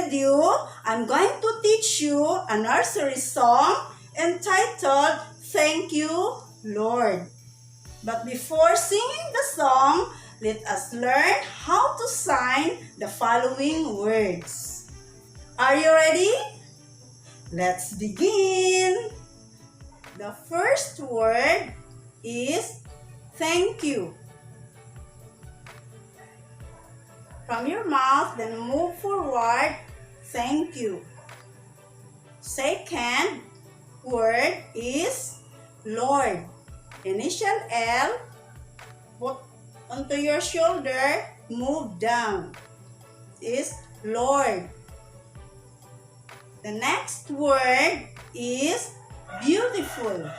video, I'm going to teach you a nursery song entitled Thank You, Lord. But before singing the song, let us learn how to sign the following words. Are you ready? Let's begin. The first word is thank you. From your mouth, then move forward, thank you. Second word is Lord. Initial L, put onto your shoulder, move down. Is Lord. The next word is beautiful.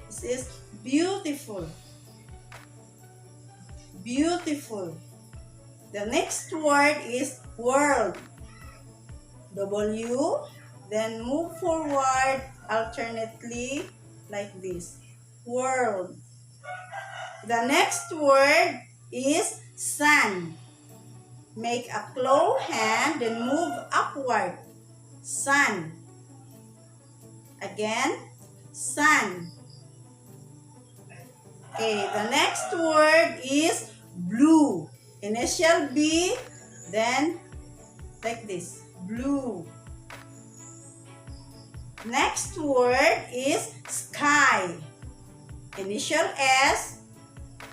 This is beautiful. Beautiful. The next word is world. W, then move forward alternately like this. World. The next word is sun. Make a claw hand, then move upward. Sun. Again, sun. Okay, the next word is blue. Initial B, then like this, blue. Next word is sky. Initial S,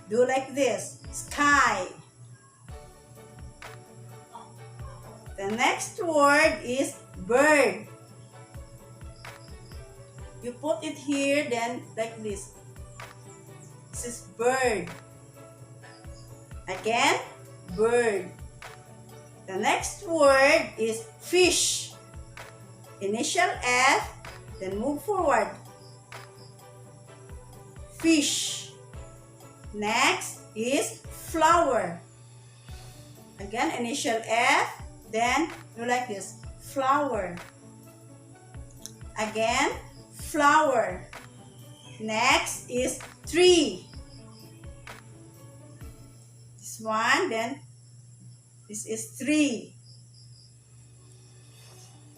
do like this, sky. The next word is bird. You put it here, then like this. This is bird. Again, bird. The next word is fish. Initial F, then move forward. Fish. Next is flower. Again, initial F, then do like this, flower. Again, flower. Next is tree. This one, then this is tree.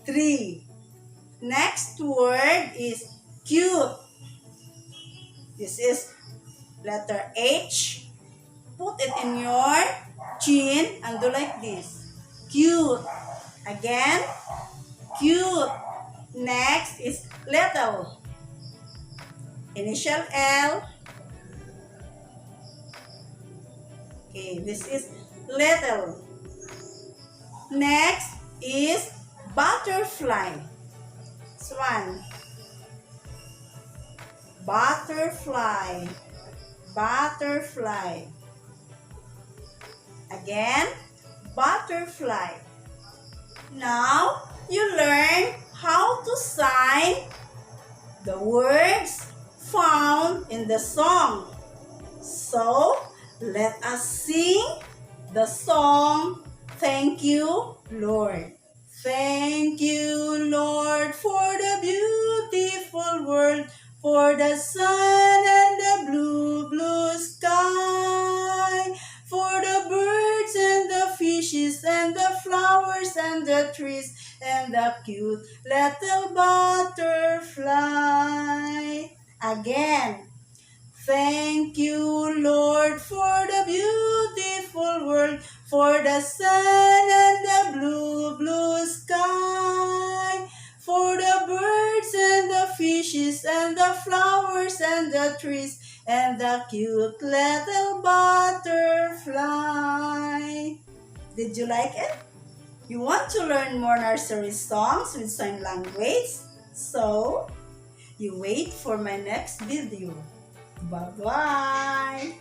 Tree. Next word is cute. This is letter H. Put it in your chin and do like this. Cute. Again, cute. Next is little. Initial L. Okay, this is little. Next is butterfly. This one. Butterfly. Butterfly. Again, butterfly. Now, you learn how to sign the words found in the song. So, let us sing the song, Thank You, Lord. Thank you, Lord, for the beautiful world, for the sun and the blue, blue sky, for the birds and the fishes and the flowers and the trees and the cute little butterfly. Again. Thank you, Lord, for the beautiful world, for the sun and the blue, blue sky, for the birds and the fishes and the flowers and the trees and the cute little butterfly. Did you like it? You want to learn more nursery songs with sign language? So, you wait for my next video. Bye-bye!